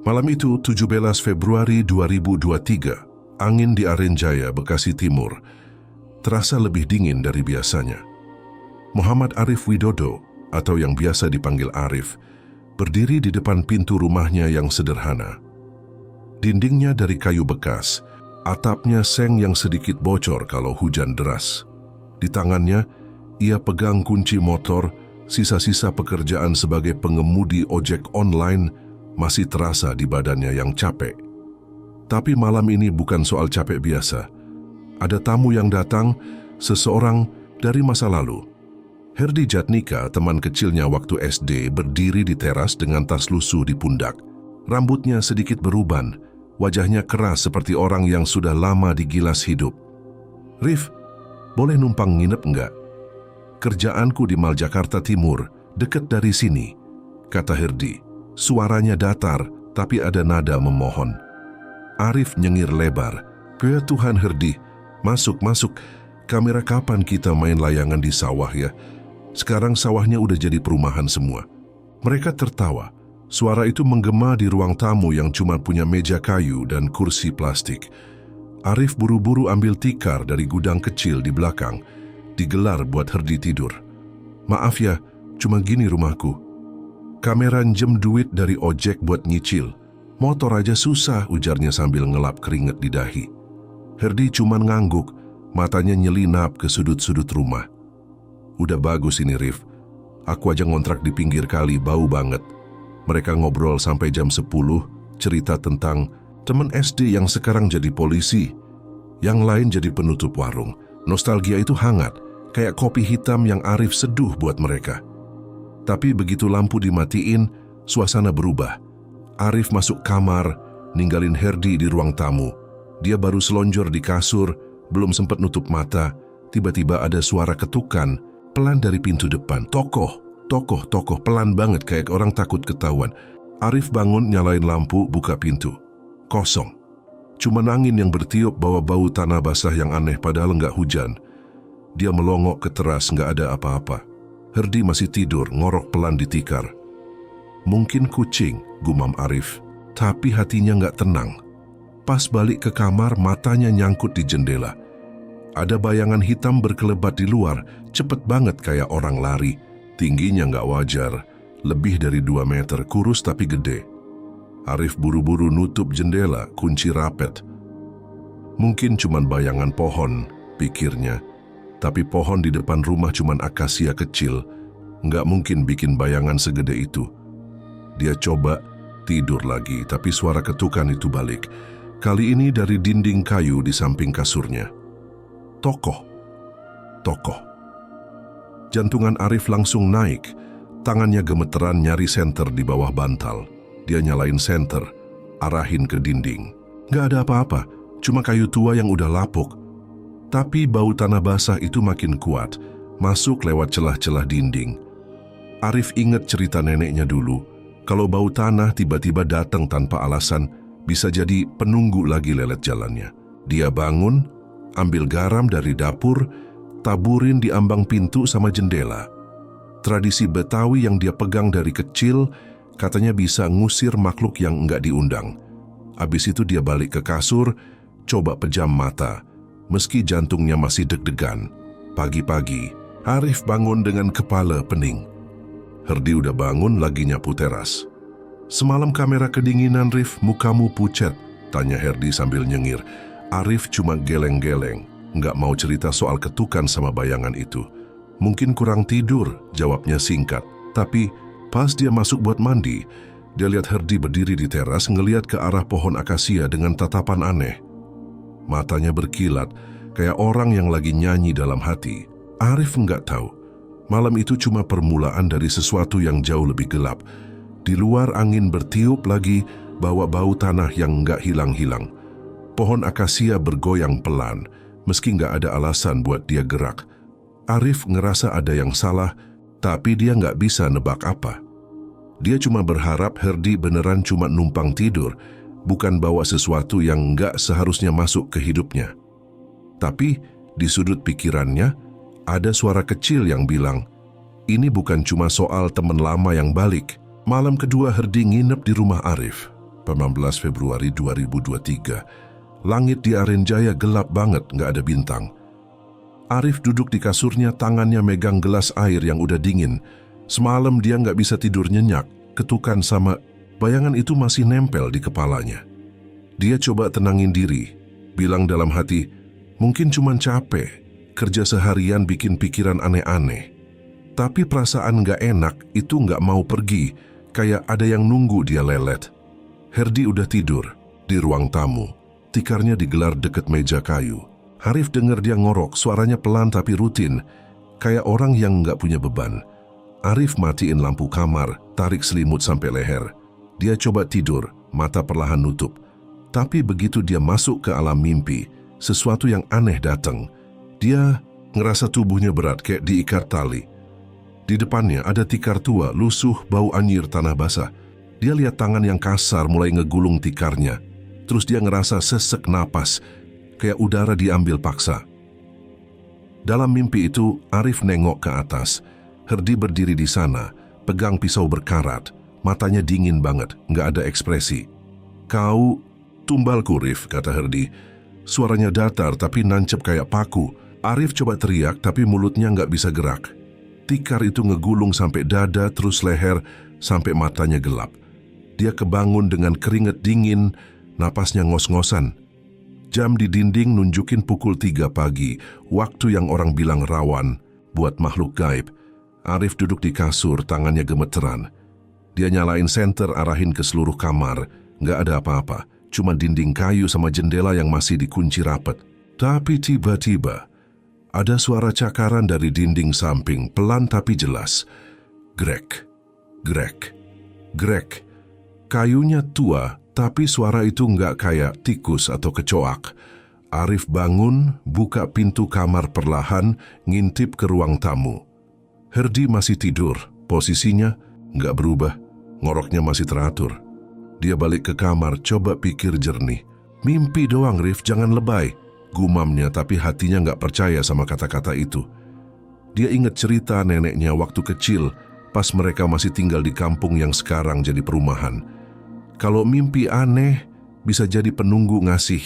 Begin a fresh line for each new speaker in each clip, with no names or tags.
Malam itu, 17 Februari 2023, angin di Arenjaya, Bekasi Timur, terasa lebih dingin dari biasanya. Muhammad Arif Widodo, atau yang biasa dipanggil Arif, berdiri di depan pintu rumahnya yang sederhana. Dindingnya dari kayu bekas, atapnya seng yang sedikit bocor kalau hujan deras. Di tangannya, ia pegang kunci motor, sisa-sisa pekerjaan sebagai pengemudi ojek online masih terasa di badannya yang capek. Tapi malam ini bukan soal capek biasa. Ada tamu yang datang, seseorang dari masa lalu. Herdi Jatnika, teman kecilnya waktu SD, berdiri di teras dengan tas lusuh di pundak. Rambutnya sedikit beruban, wajahnya keras seperti orang yang sudah lama digilas hidup. "Rif, boleh numpang nginep enggak? Kerjaanku di Mall Jakarta Timur, dekat dari sini," kata Herdi. Suaranya datar, tapi ada nada memohon. Arif nyengir lebar. "Ya Tuhan Herdi, masuk. Kamera kapan kita main layangan di sawah ya? Sekarang sawahnya udah jadi perumahan semua." Mereka tertawa. Suara itu menggema di ruang tamu yang cuma punya meja kayu dan kursi plastik. Arif buru-buru ambil tikar dari gudang kecil di belakang, digelar buat Herdi tidur. "Maaf ya, cuma gini rumahku. Kamera njem duit dari ojek buat nyicil. Motor aja susah," ujarnya sambil ngelap keringet di dahi. Herdi cuma ngangguk, matanya nyelinap ke sudut-sudut rumah. "Udah bagus ini Rif. Aku aja ngontrak di pinggir kali, bau banget." Mereka ngobrol sampai jam 10, cerita tentang teman SD yang sekarang jadi polisi, yang lain jadi penutup warung. Nostalgia itu hangat, kayak kopi hitam yang Arif seduh buat mereka. Tapi begitu lampu dimatiin, suasana berubah. Arif masuk kamar, ninggalin Herdi di ruang tamu. Dia baru selonjor di kasur, belum sempat nutup mata. Tiba-tiba ada suara ketukan, pelan dari pintu depan. Tokoh, pelan banget kayak orang takut ketahuan. Arif bangun, nyalain lampu, buka pintu. Kosong. Cuma angin yang bertiup bawa bau tanah basah yang aneh padahal nggak hujan. Dia melongok ke teras, nggak ada apa-apa. Herdi masih tidur, ngorok pelan di tikar. "Mungkin kucing," gumam Arif, tapi hatinya nggak tenang. Pas balik ke kamar, matanya nyangkut di jendela. Ada bayangan hitam berkelebat di luar, cepet banget kayak orang lari. Tingginya nggak wajar, lebih dari 2 meter, kurus tapi gede. Arif buru-buru nutup jendela, kunci rapet. Mungkin cuman bayangan pohon, pikirnya. Tapi pohon di depan rumah cuman akasia kecil, nggak mungkin bikin bayangan segede itu. Dia coba tidur lagi, tapi suara ketukan itu balik. Kali ini dari dinding kayu di samping kasurnya. Tokoh. Jantungan Arif langsung naik, tangannya gemeteran nyari senter di bawah bantal. Dia nyalain senter, arahin ke dinding. Nggak ada apa-apa, cuma kayu tua yang udah lapuk. Tapi bau tanah basah itu makin kuat, masuk lewat celah-celah dinding. Arif ingat cerita neneknya dulu, kalau bau tanah tiba-tiba datang tanpa alasan, bisa jadi penunggu lagi lelet jalannya. Dia bangun, ambil garam dari dapur, taburin di ambang pintu sama jendela. Tradisi Betawi yang dia pegang dari kecil, katanya bisa ngusir makhluk yang nggak diundang. Abis itu dia balik ke kasur, coba pejam mata. Meski jantungnya masih deg-degan, pagi-pagi, Arif bangun dengan kepala pening. Herdi udah bangun lagi nyapu teras. "Semalam kamera kedinginan Rif, mukamu pucat," tanya Herdi sambil nyengir. Arif cuma geleng-geleng, nggak mau cerita soal ketukan sama bayangan itu. "Mungkin kurang tidur," jawabnya singkat. Tapi pas dia masuk buat mandi, dia lihat Herdi berdiri di teras ngeliat ke arah pohon akasia dengan tatapan aneh. Matanya berkilat, kayak orang yang lagi nyanyi dalam hati. Arif nggak tahu, malam itu cuma permulaan dari sesuatu yang jauh lebih gelap. Di luar angin bertiup lagi, bawa bau tanah yang nggak hilang-hilang. Pohon akasia bergoyang pelan, meski nggak ada alasan buat dia gerak. Arif ngerasa ada yang salah, tapi dia nggak bisa nebak apa. Dia cuma berharap Herdi beneran cuma numpang tidur, bukan bawa sesuatu yang nggak seharusnya masuk ke hidupnya. Tapi di sudut pikirannya, ada suara kecil yang bilang, ini bukan cuma soal teman lama yang balik. Malam kedua Herdi nginep di rumah Arif. 15 Februari 2023. Langit di Arenjaya gelap banget, nggak ada bintang. Arif duduk di kasurnya, tangannya megang gelas air yang udah dingin. Semalam dia nggak bisa tidur nyenyak, ketukan sama bayangan itu masih nempel di kepalanya. Dia coba tenangin diri, bilang dalam hati, mungkin cuman capek, kerja seharian bikin pikiran aneh-aneh. Tapi perasaan nggak enak itu nggak mau pergi, kayak ada yang nunggu dia lelet. Herdi udah tidur di ruang tamu, tikarnya digelar deket meja kayu. Arif dengar dia ngorok, suaranya pelan tapi rutin, kayak orang yang nggak punya beban. Arif matiin lampu kamar, tarik selimut sampai leher. Dia coba tidur, mata perlahan nutup. Tapi begitu dia masuk ke alam mimpi, sesuatu yang aneh datang. Dia ngerasa tubuhnya berat kayak diikat tali. Di depannya ada tikar tua, lusuh, bau anyir tanah basah. Dia lihat tangan yang kasar mulai ngegulung tikarnya. Terus dia ngerasa sesek napas, kayak udara diambil paksa. Dalam mimpi itu, Arif nengok ke atas. Herdi berdiri di sana, pegang pisau berkarat. Matanya dingin banget, nggak ada ekspresi. "Kau tumbalku, Rif," kata Herdi. Suaranya datar tapi nancep kayak paku. Arif coba teriak tapi mulutnya nggak bisa gerak. Tikar itu ngegulung sampai dada, terus leher, sampai matanya gelap. Dia kebangun dengan keringat dingin, napasnya ngos-ngosan. Jam di dinding nunjukin pukul 3 pagi, waktu yang orang bilang rawan buat makhluk gaib. Arif duduk di kasur, tangannya gemeteran. Dia nyalain senter, arahin ke seluruh kamar. Nggak ada apa-apa, cuma dinding kayu sama jendela yang masih dikunci rapat. Tapi tiba-tiba, ada suara cakaran dari dinding samping, pelan tapi jelas. Grek, grek, grek. Kayunya tua, tapi suara itu nggak kayak tikus atau kecoak. Arif bangun, buka pintu kamar perlahan, ngintip ke ruang tamu. Herdi masih tidur, posisinya nggak berubah, ngoroknya masih teratur. Dia balik ke kamar, coba pikir jernih. "Mimpi doang, Rif, jangan lebay," gumamnya, tapi hatinya nggak percaya sama kata-kata itu. Dia ingat cerita neneknya waktu kecil, pas mereka masih tinggal di kampung yang sekarang jadi perumahan. Kalau mimpi aneh, bisa jadi penunggu ngasih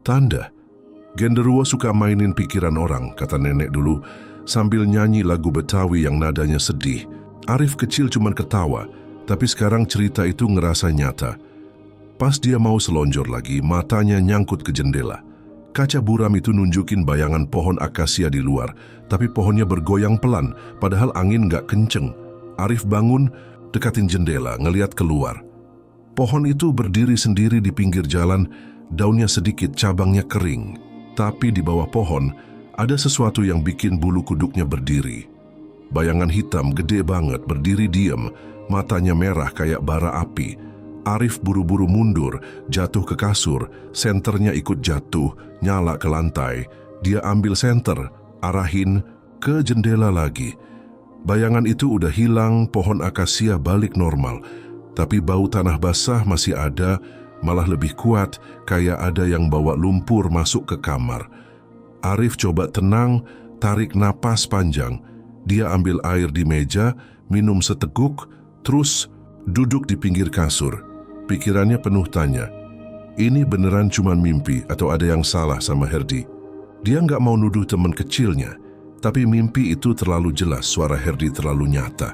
tanda. Genderuwo suka mainin pikiran orang, kata nenek dulu, sambil nyanyi lagu Betawi yang nadanya sedih. Arif kecil cuman ketawa, tapi sekarang cerita itu ngerasa nyata. Pas dia mau selonjor lagi, matanya nyangkut ke jendela. Kaca buram itu nunjukin bayangan pohon akasia di luar, tapi pohonnya bergoyang pelan, padahal angin nggak kenceng. Arif bangun, dekatin jendela, ngeliat keluar. Pohon itu berdiri sendiri di pinggir jalan, daunnya sedikit, cabangnya kering. Tapi di bawah pohon, ada sesuatu yang bikin bulu kuduknya berdiri. Bayangan hitam gede banget, berdiri diam, matanya merah kayak bara api. Arif buru-buru mundur, jatuh ke kasur, senternya ikut jatuh, nyala ke lantai. Dia ambil senter, arahin ke jendela lagi. Bayangan itu udah hilang, pohon akasia balik normal. Tapi bau tanah basah masih ada, malah lebih kuat, kayak ada yang bawa lumpur masuk ke kamar. Arif coba tenang, tarik napas panjang. Dia ambil air di meja, minum seteguk, terus duduk di pinggir kasur. Pikirannya penuh tanya, ini beneran cuma mimpi atau ada yang salah sama Herdi? Dia nggak mau nuduh teman kecilnya, tapi mimpi itu terlalu jelas, suara Herdi terlalu nyata.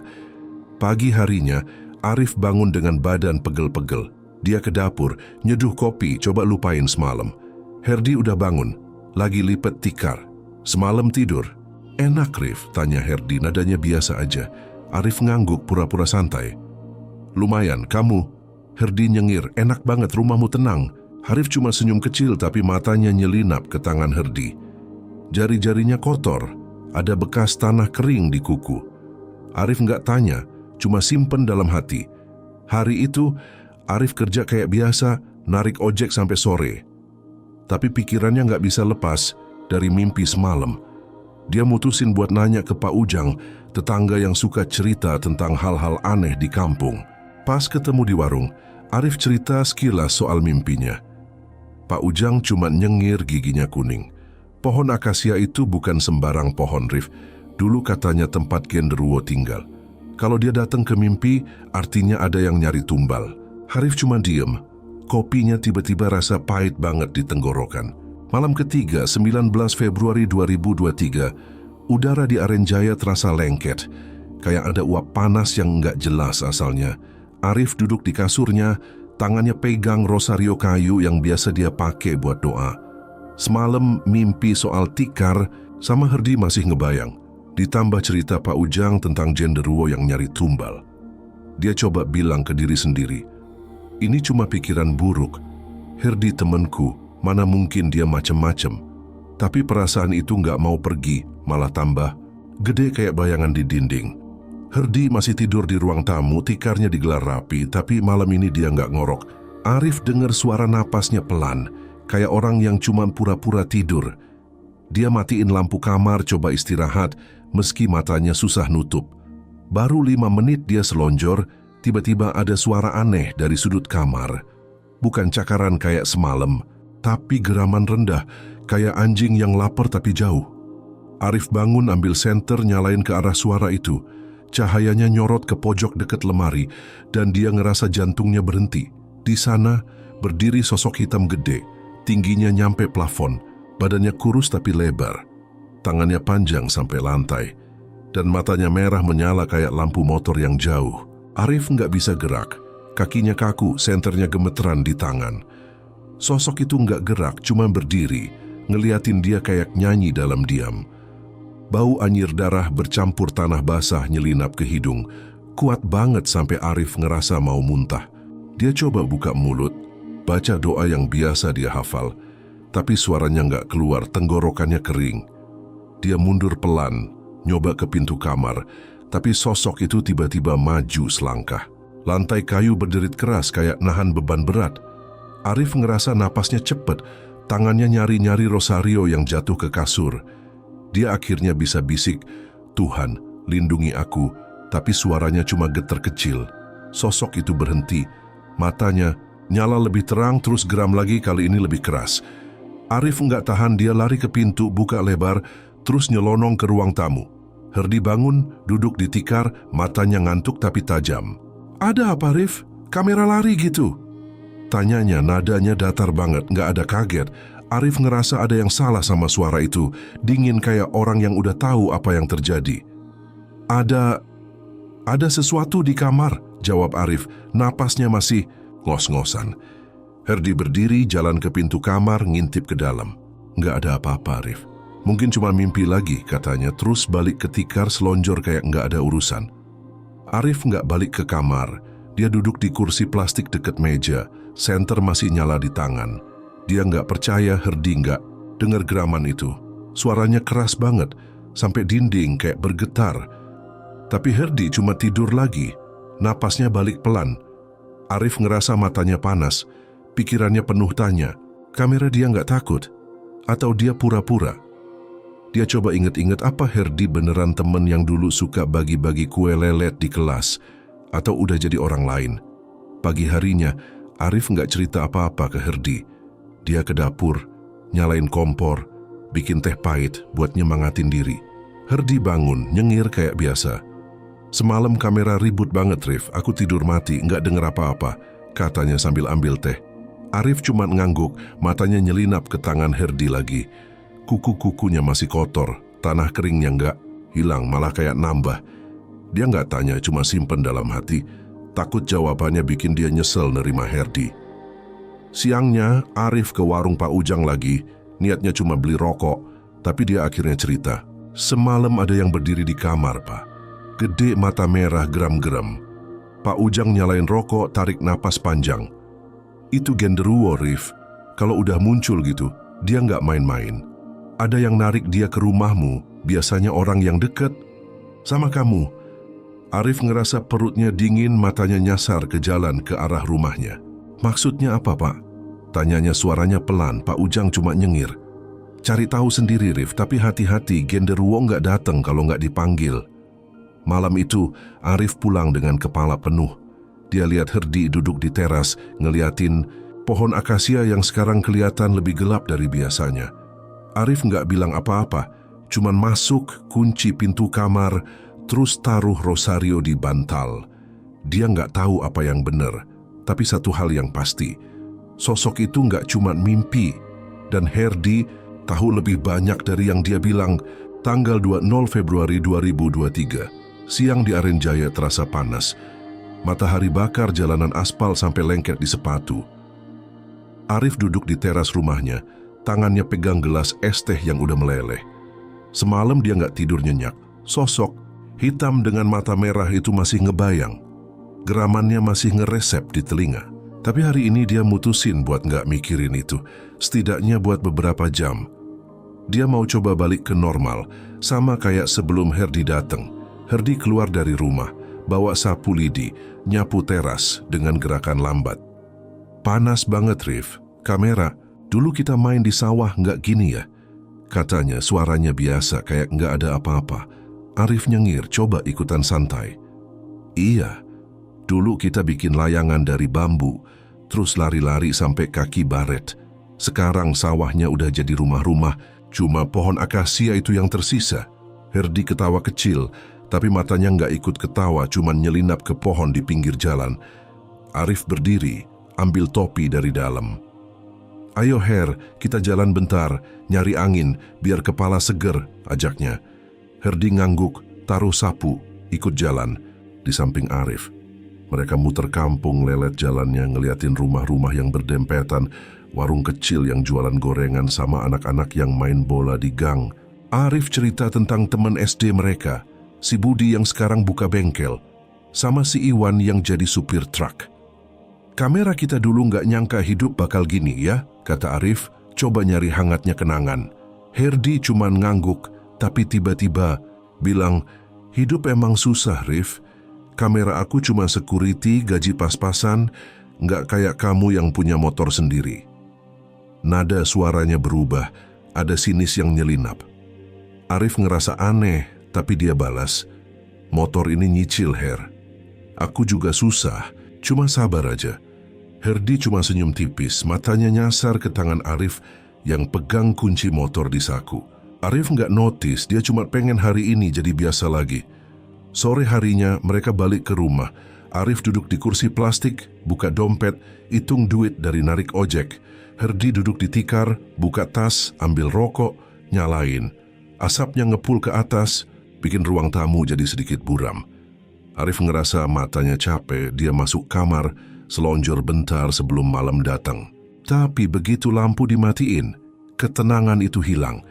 Pagi harinya, Arif bangun dengan badan pegel-pegel. Dia ke dapur, nyeduh kopi, coba lupain semalam. Herdi udah bangun, lagi lipet tikar. "Semalam tidur enak, Rif?" tanya Herdi, nadanya biasa aja. Arif ngangguk pura-pura santai. "Lumayan, kamu?" Herdi nyengir, "Enak banget, rumahmu tenang." Arif cuma senyum kecil tapi matanya nyelinap ke tangan Herdi. Jari-jarinya kotor, ada bekas tanah kering di kuku. Arif nggak tanya, cuma simpen dalam hati. Hari itu, Arif kerja kayak biasa, narik ojek sampai sore. Tapi pikirannya nggak bisa lepas dari mimpi semalam. Dia mutusin buat nanya ke Pak Ujang, tetangga yang suka cerita tentang hal-hal aneh di kampung. Pas ketemu di warung, Arif cerita sekilas soal mimpinya. Pak Ujang cuma nyengir, giginya kuning. Pohon akasia itu bukan sembarang pohon, Rif. Dulu katanya tempat genderuwo tinggal. Kalau dia datang ke mimpi, artinya ada yang nyari tumbal. Arif cuma diem. Kopinya tiba-tiba rasa pahit banget di tenggorokan. Malam ketiga, 19 Februari 2023, udara di Arenjaya terasa lengket, kayak ada uap panas yang nggak jelas asalnya. Arif duduk di kasurnya, tangannya pegang rosario kayu yang biasa dia pakai buat doa. Semalam mimpi soal tikar sama Herdi masih ngebayang. Ditambah cerita Pak Ujang tentang genderuwo yang nyari tumbal. Dia coba bilang ke diri sendiri, ini cuma pikiran buruk. Herdi temanku, mana mungkin dia macem-macem. Tapi perasaan itu nggak mau pergi, malah tambah gede kayak bayangan di dinding. Herdi masih tidur di ruang tamu, tikarnya digelar rapi, tapi malam ini dia nggak ngorok. Arif dengar suara napasnya pelan, kayak orang yang cuma pura-pura tidur. Dia matiin lampu kamar, coba istirahat, meski matanya susah nutup. Baru 5 menit dia selonjor, tiba-tiba ada suara aneh dari sudut kamar. Bukan cakaran kayak semalam, tapi geraman rendah, kayak anjing yang lapar tapi jauh. Arif bangun ambil senter nyalain ke arah suara itu. Cahayanya nyorot ke pojok dekat lemari dan dia ngerasa jantungnya berhenti. Di sana berdiri sosok hitam gede, tingginya nyampe plafon, badannya kurus tapi lebar. Tangannya panjang sampai lantai dan matanya merah menyala kayak lampu motor yang jauh. Arif nggak bisa gerak, kakinya kaku, senternya gemeteran di tangan. Sosok itu nggak gerak, cuma berdiri, ngeliatin dia kayak nyanyi dalam diam. Bau anyir darah bercampur tanah basah nyelinap ke hidung, kuat banget sampai Arif ngerasa mau muntah. Dia coba buka mulut, baca doa yang biasa dia hafal, tapi suaranya nggak keluar, tenggorokannya kering. Dia mundur pelan, nyoba ke pintu kamar, tapi sosok itu tiba-tiba maju selangkah. Lantai kayu berderit keras kayak nahan beban berat. Arif ngerasa napasnya cepet, tangannya nyari-nyari rosario yang jatuh ke kasur. Dia akhirnya bisa bisik, Tuhan, lindungi aku, tapi suaranya cuma getar kecil. Sosok itu berhenti, matanya nyala lebih terang terus geram lagi, kali ini lebih keras. Arif nggak tahan, dia lari ke pintu, buka lebar, terus nyelonong ke ruang tamu. Herdi bangun, duduk di tikar, matanya ngantuk tapi tajam. Ada apa, Arif? Kamera lari gitu? Tanyanya, nadanya datar banget, nggak ada kaget. Arif ngerasa ada yang salah sama suara itu, dingin kayak orang yang udah tahu apa yang terjadi. Ada sesuatu di kamar, jawab Arif, napasnya masih ngos-ngosan. Herdi berdiri, jalan ke pintu kamar, ngintip ke dalam. Nggak ada apa-apa, Arif. Mungkin cuma mimpi lagi, katanya, terus balik ke tikar, selonjor kayak nggak ada urusan. Arif nggak balik ke kamar, dia duduk di kursi plastik dekat meja, senter masih nyala di tangan. Dia nggak percaya Herdi nggak dengar geraman itu. Suaranya keras banget, sampai dinding kayak bergetar. Tapi Herdi cuma tidur lagi, napasnya balik pelan. Arif ngerasa matanya panas, pikirannya penuh tanya, kamera dia nggak takut? Atau dia pura-pura? Dia coba inget-inget apa Herdi beneran temen yang dulu suka bagi-bagi kue lelet di kelas, atau udah jadi orang lain. Pagi harinya, Arif nggak cerita apa-apa ke Herdi. Dia ke dapur, nyalain kompor, bikin teh pahit buat nyemangatin diri. Herdi bangun, nyengir kayak biasa. Semalam kamera ribut banget, Rif. Aku tidur mati, nggak denger apa-apa, katanya sambil ambil teh. Arif cuma ngangguk, matanya nyelinap ke tangan Herdi lagi. Kuku-kukunya masih kotor, tanah keringnya nggak hilang, malah kayak nambah. Dia nggak tanya, cuma simpen dalam hati. Takut jawabannya bikin dia nyesel nerima Herdi. Siangnya, Arif ke warung Pak Ujang lagi, niatnya cuma beli rokok, tapi dia akhirnya cerita. Semalam ada yang berdiri di kamar, Pak. Gede, mata merah, geram-geram. Pak Ujang nyalain rokok, tarik napas panjang. Itu genderuwo, Rif. Kalau udah muncul gitu, dia nggak main-main. Ada yang narik dia ke rumahmu, biasanya orang yang deket sama kamu. Arif ngerasa perutnya dingin, matanya nyasar ke jalan ke arah rumahnya. Maksudnya apa, Pak? Tanyanya, suaranya pelan. Pak Ujang cuma nyengir. Cari tahu sendiri, Rif, tapi hati-hati, genderuwo nggak datang kalau nggak dipanggil. Malam itu, Arif pulang dengan kepala penuh. Dia lihat Herdi duduk di teras, ngeliatin pohon akasia yang sekarang kelihatan lebih gelap dari biasanya. Arif nggak bilang apa-apa, cuman masuk, kunci pintu kamar, terus taruh rosario di bantal. Dia nggak tahu apa yang benar. Tapi satu hal yang pasti, sosok itu nggak cuma mimpi. Dan Herdi tahu lebih banyak dari yang dia bilang. Tanggal 20 Februari 2023, siang di Arenjaya terasa panas. Matahari bakar jalanan aspal sampai lengket di sepatu. Arif duduk di teras rumahnya, tangannya pegang gelas es teh yang udah meleleh. Semalam dia nggak tidur nyenyak. Sosok hitam dengan mata merah itu masih ngebayang. Geramannya masih ngeresep di telinga. Tapi hari ini dia mutusin buat nggak mikirin itu, setidaknya buat beberapa jam. Dia mau coba balik ke normal, sama kayak sebelum Herdi datang. Herdi keluar dari rumah, bawa sapu lidi, nyapu teras dengan gerakan lambat. Panas banget, Rif. Kamera, dulu kita main di sawah nggak gini ya? Katanya suaranya biasa, kayak nggak ada apa-apa. Arif nyengir, coba ikutan santai. Iya, dulu kita bikin layangan dari bambu, terus lari-lari sampai kaki baret. Sekarang sawahnya udah jadi rumah-rumah, cuma pohon akasia itu yang tersisa. Herdi ketawa kecil, tapi matanya nggak ikut ketawa, cuman nyelinap ke pohon di pinggir jalan. Arif berdiri, ambil topi dari dalam. Ayo Her, kita jalan bentar, nyari angin, biar kepala seger, ajaknya. Herdi ngangguk, taruh sapu, ikut jalan. Di samping Arif, mereka muter kampung, lelet jalannya, ngeliatin rumah-rumah yang berdempetan, warung kecil yang jualan gorengan sama anak-anak yang main bola di gang. Arif cerita tentang teman SD mereka, si Budi yang sekarang buka bengkel, sama si Iwan yang jadi supir truk. Kamera kita dulu nggak nyangka hidup bakal gini ya, kata Arif, coba nyari hangatnya kenangan. Herdi cuman ngangguk, tapi tiba-tiba bilang, hidup emang susah, Rif. Kamera aku cuma security, gaji pas-pasan, nggak kayak kamu yang punya motor sendiri. Nada suaranya berubah, ada sinis yang nyelinap. Arif ngerasa aneh, tapi dia balas, motor ini nyicil, Her. Aku juga susah, cuma sabar aja. Herdi cuma senyum tipis, matanya nyasar ke tangan Arif yang pegang kunci motor di saku. Arif nggak notice, dia cuma pengen hari ini jadi biasa lagi. Sore harinya mereka balik ke rumah. Arif duduk di kursi plastik, buka dompet, hitung duit dari narik ojek. Herdi duduk di tikar, buka tas, ambil rokok, nyalain. Asapnya ngepul ke atas, bikin ruang tamu jadi sedikit buram. Arif ngerasa matanya capek, dia masuk kamar, selonjor bentar sebelum malam datang. Tapi begitu lampu dimatiin, ketenangan itu hilang.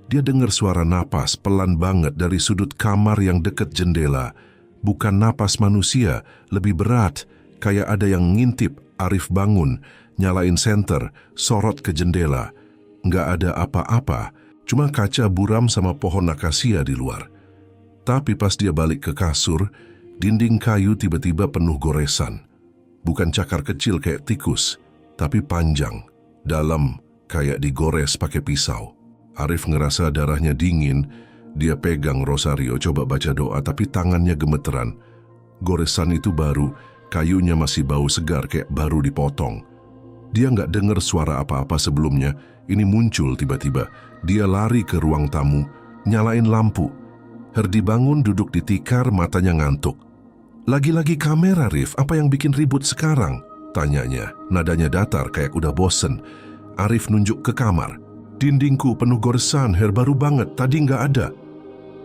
Dia dengar suara napas pelan banget dari sudut kamar yang dekat jendela. Bukan napas manusia, lebih berat, kayak ada yang ngintip. Arif bangun, nyalain senter, sorot ke jendela. Nggak ada apa-apa, cuma kaca buram sama pohon akasia di luar. Tapi pas dia balik ke kasur, dinding kayu tiba-tiba penuh goresan. Bukan cakar kecil kayak tikus, tapi panjang, dalam, kayak digores pakai pisau. Arif ngerasa darahnya dingin, dia pegang rosario coba baca doa tapi tangannya gemeteran. Goresan itu baru, kayunya masih bau segar kayak baru dipotong. Dia nggak dengar suara apa-apa sebelumnya, ini muncul tiba-tiba. Dia lari ke ruang tamu, nyalain lampu. Herdi bangun duduk di tikar, matanya ngantuk. Lagi-lagi kamera, Rif, apa yang bikin ribut sekarang? Tanyanya, nadanya datar kayak udah bosen. Arif nunjuk ke kamar. Dindingku penuh goresan, Her, baru banget, tadi nggak ada.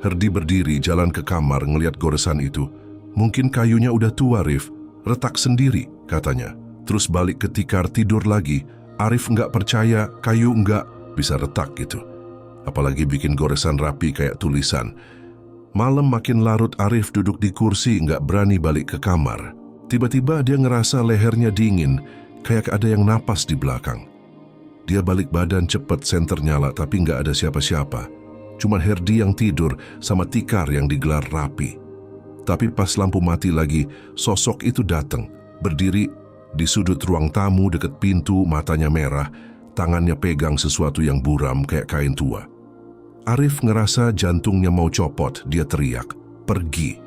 Herdi berdiri jalan ke kamar ngeliat goresan itu. Mungkin kayunya udah tua, Rif, retak sendiri, katanya. Terus balik ke tikar tidur lagi. Arif nggak percaya kayu nggak bisa retak gitu. Apalagi bikin goresan rapi kayak tulisan. Malam makin larut, Arif duduk di kursi nggak berani balik ke kamar. Tiba-tiba dia ngerasa lehernya dingin, kayak ada yang napas di belakang. Dia balik badan cepet, senter nyala tapi nggak ada siapa-siapa. Cuma Herdi yang tidur sama tikar yang digelar rapi. Tapi pas lampu mati lagi, sosok itu datang, berdiri di sudut ruang tamu dekat pintu, matanya merah, tangannya pegang sesuatu yang buram kayak kain tua. Arif ngerasa jantungnya mau copot, dia teriak, pergi.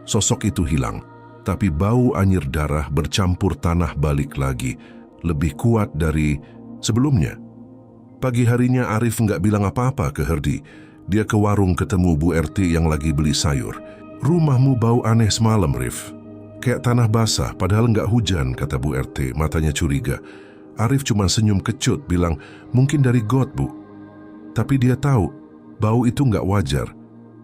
Sosok itu hilang, tapi bau anyir darah bercampur tanah balik lagi, lebih kuat dari sebelumnya. Pagi harinya Arif nggak bilang apa-apa ke Herdi. Dia ke warung ketemu Bu RT yang lagi beli sayur. Rumahmu bau aneh semalam, Rif. Kayak tanah basah, padahal nggak hujan, kata Bu RT, matanya curiga. Arif cuma senyum kecut bilang, "Mungkin dari got, Bu." Tapi dia tahu, bau itu nggak wajar.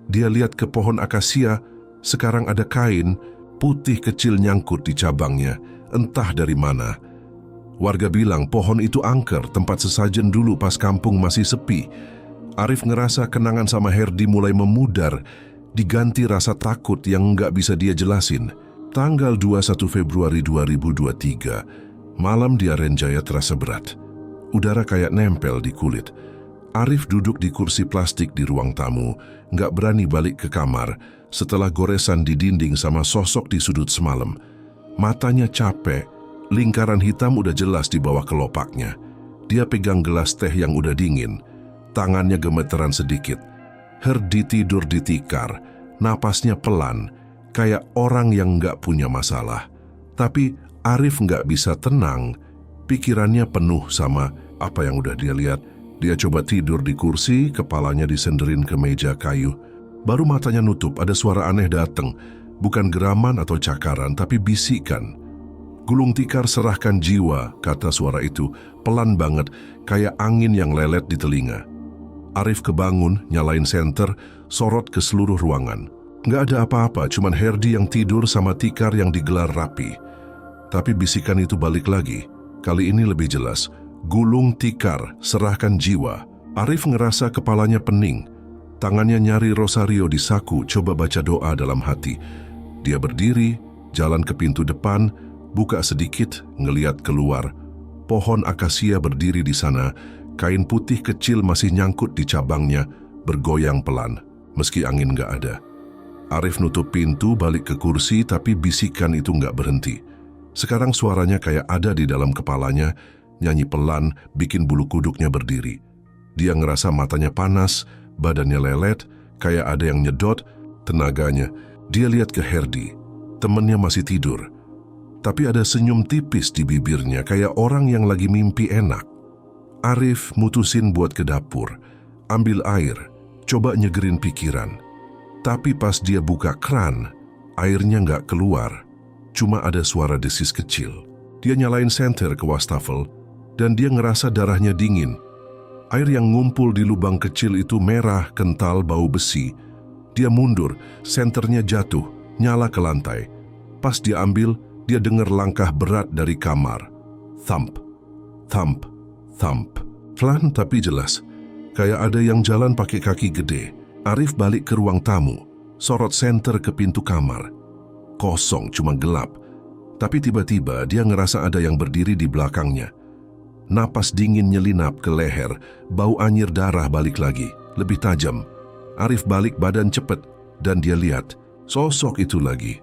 Dia lihat ke pohon akasia, sekarang ada kain putih kecil nyangkut di cabangnya, entah dari mana. Warga bilang pohon itu angker, tempat sesajen dulu pas kampung masih sepi. Arif ngerasa kenangan sama Herdi mulai memudar, diganti rasa takut yang nggak bisa dia jelasin. Tanggal 21 Februari 2023, malam di Arenjaya terasa berat. Udara kayak nempel di kulit. Arif duduk di kursi plastik di ruang tamu, nggak berani balik ke kamar setelah goresan di dinding sama sosok di sudut semalam. Matanya capek, lingkaran hitam udah jelas di bawah kelopaknya. Dia pegang gelas teh yang udah dingin, tangannya gemeteran sedikit. Herdi tidur di tikar, napasnya pelan, kayak orang yang nggak punya masalah. Tapi Arif nggak bisa tenang, pikirannya penuh sama apa yang udah dia lihat. Dia coba tidur di kursi, kepalanya disenderin ke meja kayu. Baru matanya nutup, ada suara aneh datang. Bukan geraman atau cakaran, tapi bisikan. "Gulung tikar serahkan jiwa," kata suara itu, pelan banget, kayak angin yang lelet di telinga. Arif kebangun, nyalain senter, sorot ke seluruh ruangan. Nggak ada apa-apa, cuman Herdi yang tidur sama tikar yang digelar rapi. Tapi bisikan itu balik lagi. Kali ini lebih jelas. "Gulung tikar, serahkan jiwa." Arif ngerasa kepalanya pening. Tangannya nyari rosario di saku, coba baca doa dalam hati. Dia berdiri, jalan ke pintu depan, buka sedikit, ngeliat keluar. Pohon akasia berdiri di sana, kain putih kecil masih nyangkut di cabangnya, bergoyang pelan, meski angin nggak ada. Arif nutup pintu, balik ke kursi, tapi bisikan itu nggak berhenti. Sekarang suaranya kayak ada di dalam kepalanya, nyanyi pelan, bikin bulu kuduknya berdiri. Dia ngerasa matanya panas, badannya lelet, kayak ada yang nyedot tenaganya. Dia lihat ke Herdi, temennya masih tidur. Tapi ada senyum tipis di bibirnya, kayak orang yang lagi mimpi enak. Arif mutusin buat ke dapur, ambil air, coba nyegerin pikiran. Tapi pas dia buka kran, airnya nggak keluar. Cuma ada suara desis kecil. Dia nyalain senter ke wastafel, dan dia ngerasa darahnya dingin. Air yang ngumpul di lubang kecil itu merah, kental, bau besi. Dia mundur, senternya jatuh, nyala ke lantai. Pas dia ambil, dia dengar langkah berat dari kamar. Thump, thump, thump. Pelan tapi jelas, kayak ada yang jalan pakai kaki gede. Arif balik ke ruang tamu, sorot senter ke pintu kamar. Kosong, cuma gelap. Tapi tiba-tiba dia ngerasa ada yang berdiri di belakangnya. Napas dingin nyelinap ke leher, bau anyir darah balik lagi, lebih tajam. Arif balik badan cepet, dan dia lihat sosok itu lagi.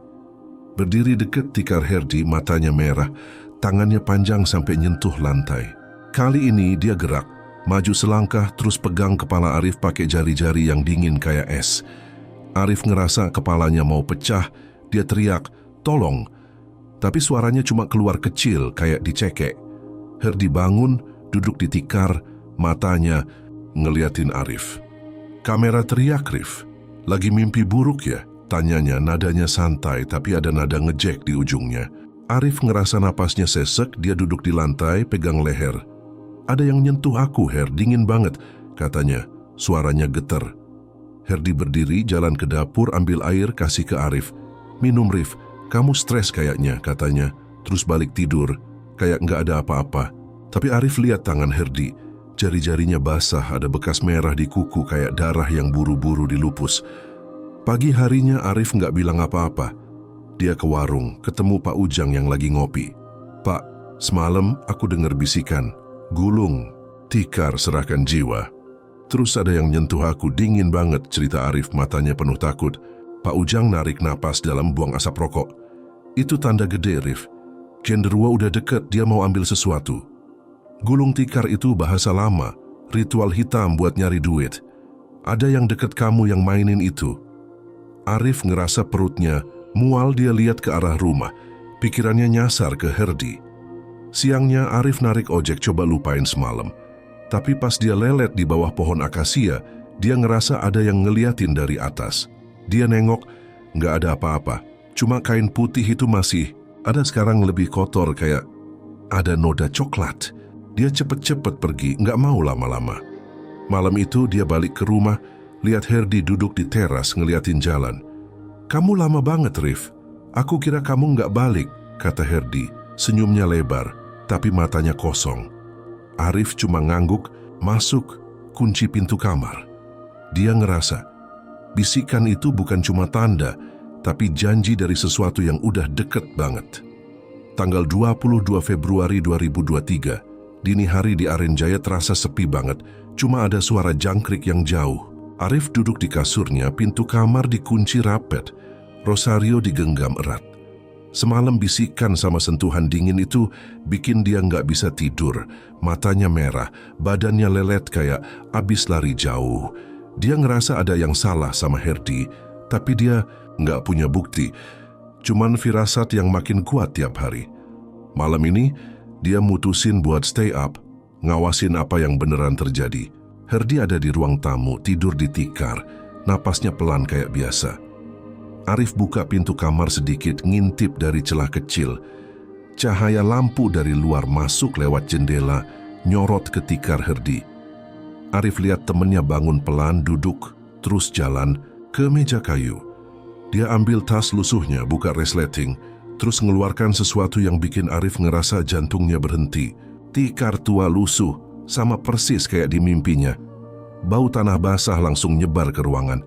Berdiri deket tikar Herdi, matanya merah, tangannya panjang sampai nyentuh lantai. Kali ini dia gerak, maju selangkah terus pegang kepala Arif pakai jari-jari yang dingin kayak es. Arif ngerasa kepalanya mau pecah, dia teriak, "Tolong!" Tapi suaranya cuma keluar kecil kayak dicekek. Herdi bangun, duduk di tikar, matanya ngeliatin Arif. "Kamera teriak, Rif. Lagi mimpi buruk ya?" Tanyanya, nadanya santai tapi ada nada ngejek di ujungnya. Arif ngerasa napasnya sesek, dia duduk di lantai, pegang leher. "Ada yang nyentuh aku, Her, dingin banget," katanya. Suaranya getar. Herdi berdiri, jalan ke dapur, ambil air, kasih ke Arif. "Minum, Rif, kamu stres kayaknya," katanya. Terus balik tidur, kayak nggak ada apa-apa. Tapi Arif lihat tangan Herdi. Jari-jarinya basah, ada bekas merah di kuku kayak darah yang buru-buru dilupus. Pagi harinya Arif nggak bilang apa-apa. Dia ke warung, ketemu Pak Ujang yang lagi ngopi. "Pak, semalam aku dengar bisikan. Gulung tikar, serahkan jiwa. Terus ada yang nyentuh aku, dingin banget," cerita Arif, matanya penuh takut. Pak Ujang narik napas dalam, buang asap rokok. "Itu tanda gede, Rif. Genderuwo udah deket, dia mau ambil sesuatu. Gulung tikar itu bahasa lama, ritual hitam buat nyari duit. Ada yang deket kamu yang mainin itu." Arif ngerasa perutnya mual, dia lihat ke arah rumah. Pikirannya nyasar ke Herdi. Siangnya Arif narik ojek coba lupain semalam. Tapi pas dia lelet di bawah pohon akasia, dia ngerasa ada yang ngeliatin dari atas. Dia nengok, nggak ada apa-apa. Cuma kain putih itu masih ada, sekarang lebih kotor, kayak ada noda coklat. Dia cepet-cepet pergi, nggak mau lama-lama. Malam itu dia balik ke rumah, lihat Herdi duduk di teras ngeliatin jalan. "Kamu lama banget, Rif. Aku kira kamu nggak balik," kata Herdi. Senyumnya lebar, tapi matanya kosong. Arif cuma ngangguk, masuk, kunci pintu kamar. Dia ngerasa, bisikan itu bukan cuma tanda, tapi janji dari sesuatu yang udah deket banget. Tanggal 22 Februari 2023, dini hari di Arenjaya terasa sepi banget, cuma ada suara jangkrik yang jauh. Arif duduk di kasurnya, pintu kamar dikunci rapet, Rosario digenggam erat. Semalam bisikan sama sentuhan dingin itu bikin dia nggak bisa tidur, matanya merah, badannya lelet kayak abis lari jauh. Dia ngerasa ada yang salah sama Herdi, tapi dia nggak punya bukti, cuman firasat yang makin kuat tiap hari. Malam ini, dia mutusin buat stay up, ngawasin apa yang beneran terjadi. Herdi ada di ruang tamu, tidur di tikar, napasnya pelan kayak biasa. Arif buka pintu kamar sedikit, ngintip dari celah kecil. Cahaya lampu dari luar masuk lewat jendela, nyorot ke tikar Herdi. Arif lihat temennya bangun pelan, duduk, terus jalan ke meja kayu. Dia ambil tas lusuhnya, buka resleting, terus mengeluarkan sesuatu yang bikin Arif ngerasa jantungnya berhenti. Tikar tua lusuh, sama persis kayak di mimpinya. Bau tanah basah langsung nyebar ke ruangan.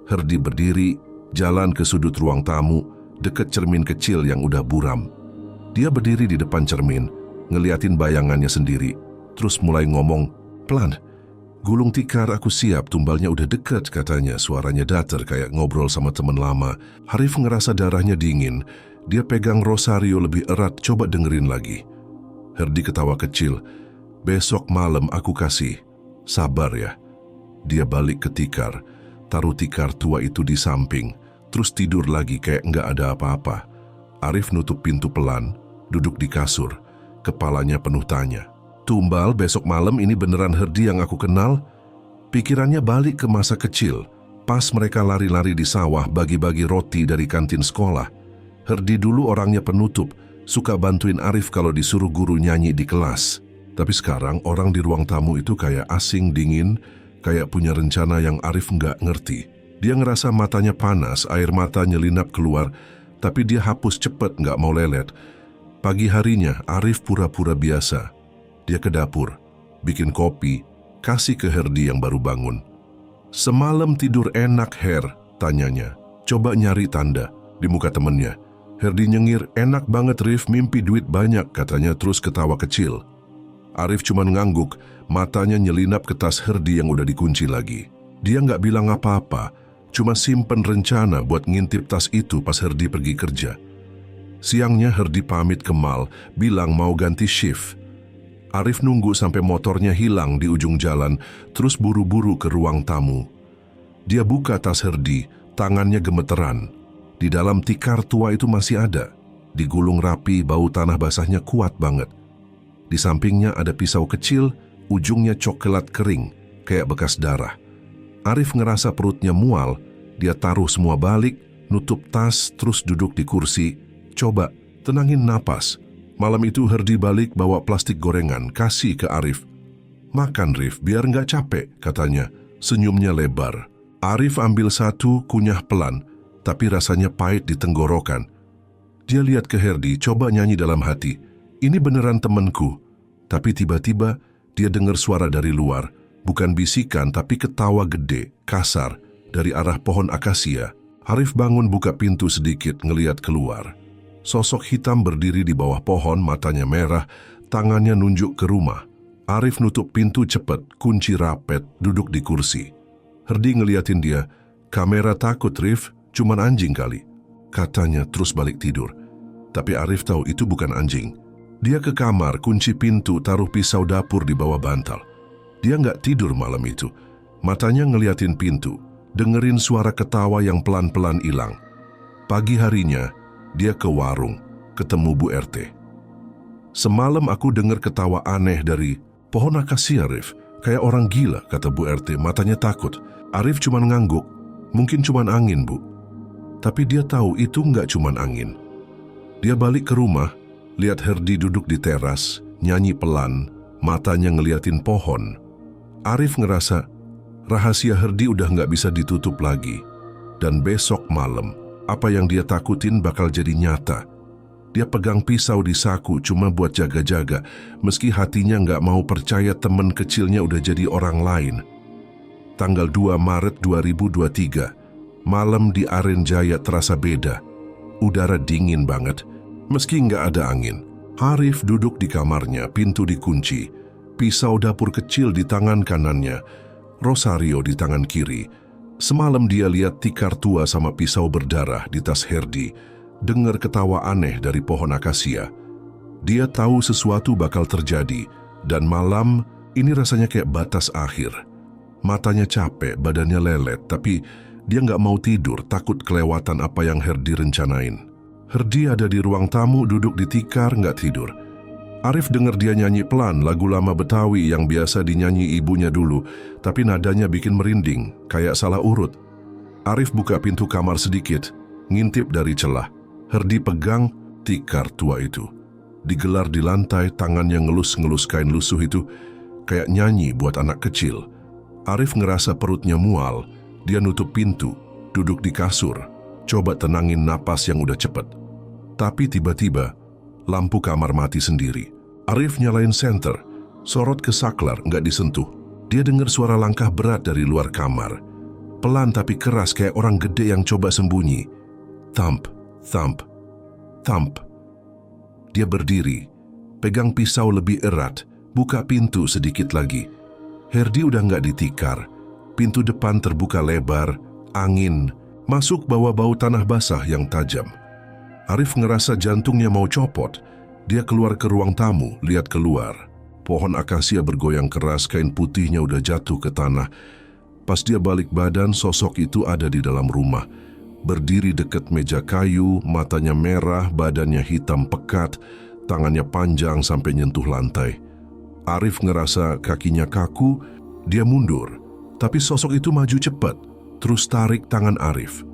Herdi berdiri, jalan ke sudut ruang tamu, deket cermin kecil yang udah buram. Dia berdiri di depan cermin, ngeliatin bayangannya sendiri, terus mulai ngomong, "Pelan, gulung tikar aku siap, tumbalnya udah deket," katanya. Suaranya datar kayak ngobrol sama teman lama. Arif ngerasa darahnya dingin. Dia pegang Rosario lebih erat, coba dengerin lagi. Herdi ketawa kecil, "Besok malam aku kasih, sabar ya." Dia balik ke tikar, taruh tikar tua itu di samping, terus tidur lagi kayak nggak ada apa-apa. Arif nutup pintu pelan, duduk di kasur, kepalanya penuh tanya. Tumbal besok malam ini beneran Herdi yang aku kenal? Pikirannya balik ke masa kecil, pas mereka lari-lari di sawah bagi-bagi roti dari kantin sekolah. Herdi dulu orangnya penutup, suka bantuin Arif kalau disuruh guru nyanyi di kelas. Tapi sekarang orang di ruang tamu itu kayak asing, dingin, kayak punya rencana yang Arif nggak ngerti. Dia ngerasa matanya panas, air mata nyelinap keluar, tapi dia hapus cepet, nggak mau lelet. Pagi harinya, Arif pura-pura biasa. Dia ke dapur, bikin kopi, kasih ke Herdi yang baru bangun. "Semalam tidur enak, Her?" tanyanya. Coba nyari tanda di muka temennya. Herdi nyengir, "Enak banget, Rif, mimpi duit banyak," katanya, terus ketawa kecil. Arif cuman ngangguk, matanya nyelinap ke tas Herdi yang udah dikunci lagi. Dia nggak bilang apa-apa, cuma simpen rencana buat ngintip tas itu pas Herdi pergi kerja. Siangnya Herdi pamit ke mal, bilang mau ganti shift. Arif nunggu sampai motornya hilang di ujung jalan, terus buru-buru ke ruang tamu. Dia buka tas Herdi, tangannya gemeteran. Di dalam tikar tua itu masih ada. Digulung rapi, bau tanah basahnya kuat banget. Di sampingnya ada pisau kecil, ujungnya coklat kering, kayak bekas darah. Arif ngerasa perutnya mual, dia taruh semua balik, nutup tas, terus duduk di kursi. Coba, tenangin napas. Malam itu Herdi balik bawa plastik gorengan, kasih ke Arif. "Makan, Rif, biar nggak capek," katanya. Senyumnya lebar. Arif ambil satu, kunyah pelan, tapi rasanya pahit di tenggorokan. Dia lihat ke Herdi, coba nyanyi dalam hati. "Ini beneran temanku." Tapi tiba-tiba dia dengar suara dari luar. Bukan bisikan, tapi ketawa gede, kasar, dari arah pohon akasia. Arif bangun, buka pintu sedikit, ngeliat keluar. Sosok hitam berdiri di bawah pohon, matanya merah, tangannya nunjuk ke rumah. Arif nutup pintu cepet, kunci rapet, duduk di kursi. Herdi ngeliatin dia. "Kamera takut, Rif, cuman anjing kali," katanya, terus balik tidur. Tapi Arif tahu itu bukan anjing. Dia ke kamar, kunci pintu, taruh pisau dapur di bawah bantal. Dia nggak tidur malam itu. Matanya ngeliatin pintu, dengerin suara ketawa yang pelan-pelan hilang. Pagi harinya, dia ke warung, ketemu Bu RT. "Semalam aku dengar ketawa aneh dari pohon akasia, Rif. Kayak orang gila," kata Bu RT, matanya takut. Arif cuman ngangguk, "Mungkin cuman angin, Bu." Tapi dia tahu itu nggak cuman angin. Dia balik ke rumah, lihat Herdi duduk di teras, nyanyi pelan, matanya ngeliatin pohon. Arif ngerasa rahasia Herdi udah nggak bisa ditutup lagi. Dan besok malam, apa yang dia takutin bakal jadi nyata. Dia pegang pisau di saku cuma buat jaga-jaga, meski hatinya nggak mau percaya teman kecilnya udah jadi orang lain. Tanggal 2 Maret 2023, malam di Aren Jaya terasa beda. Udara dingin banget, meski nggak ada angin. Arif duduk di kamarnya, pintu dikunci, pisau dapur kecil di tangan kanannya, rosario di tangan kiri. Semalam dia lihat tikar tua sama pisau berdarah di tas Herdi, dengar ketawa aneh dari pohon akasia. Dia tahu sesuatu bakal terjadi, dan malam ini rasanya kayak batas akhir. Matanya capek, badannya lelet, tapi dia nggak mau tidur, takut kelewatan apa yang Herdi rencanain. Herdi ada di ruang tamu, duduk di tikar, nggak tidur. Arif dengar dia nyanyi pelan lagu lama Betawi yang biasa dinyanyi ibunya dulu, tapi nadanya bikin merinding, kayak salah urut. Arif buka pintu kamar sedikit, ngintip dari celah. Herdi pegang tikar tua itu. Digelar di lantai, tangannya ngelus-ngelus kain lusuh itu, kayak nyanyi buat anak kecil. Arif ngerasa perutnya mual, dia nutup pintu, duduk di kasur, coba tenangin napas yang udah cepet. Tapi tiba-tiba, lampu kamar mati sendiri. Arif nyalain senter, sorot ke saklar, nggak disentuh. Dia dengar suara langkah berat dari luar kamar. Pelan tapi keras kayak orang gede yang coba sembunyi. Thump, thump, thump. Dia berdiri, pegang pisau lebih erat, buka pintu sedikit lagi. Herdi udah nggak ditikar. Pintu depan terbuka lebar, angin masuk bawa bau tanah basah yang tajam. Arif ngerasa jantungnya mau copot. Dia keluar ke ruang tamu, lihat keluar. Pohon akasia bergoyang keras, kain putihnya udah jatuh ke tanah. Pas dia balik badan, sosok itu ada di dalam rumah. Berdiri dekat meja kayu, matanya merah, badannya hitam pekat, tangannya panjang sampai nyentuh lantai. Arif ngerasa kakinya kaku, dia mundur. Tapi sosok itu maju cepat, terus tarik tangan Arif.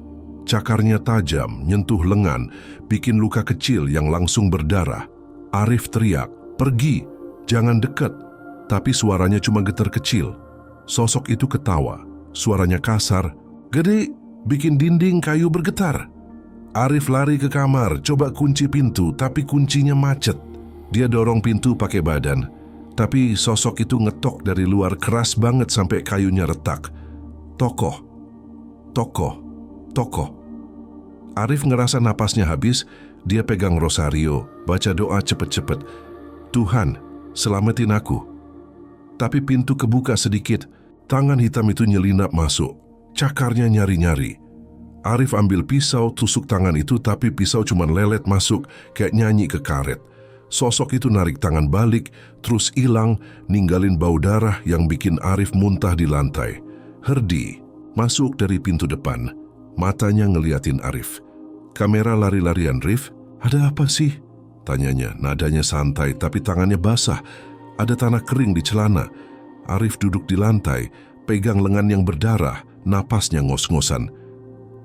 Cakarnya tajam, nyentuh lengan, bikin luka kecil yang langsung berdarah. Arif teriak, "Pergi, jangan dekat." Tapi suaranya cuma getar kecil. Sosok itu ketawa, suaranya kasar, "Gede, bikin dinding kayu bergetar." Arif lari ke kamar, coba kunci pintu, tapi kuncinya macet. Dia dorong pintu pakai badan, tapi sosok itu ngetok dari luar keras banget sampai kayunya retak. Tokoh, tokoh, tokoh. Arif ngerasa napasnya habis, dia pegang rosario, baca doa cepet-cepet. "Tuhan, selamatin aku." Tapi pintu kebuka sedikit, tangan hitam itu nyelinap masuk, cakarnya nyari-nyari. Arif ambil pisau, tusuk tangan itu, tapi pisau cuma lelet masuk, kayak nyanyi ke karet. Sosok itu narik tangan balik, terus hilang, ninggalin bau darah yang bikin Arif muntah di lantai. Herdi masuk dari pintu depan, matanya ngeliatin Arif. "Kamera lari-larian, Rif. Ada apa sih?" tanyanya. Nadanya santai, tapi tangannya basah. Ada tanah kering di celana. Arif duduk di lantai, pegang lengan yang berdarah, napasnya ngos-ngosan.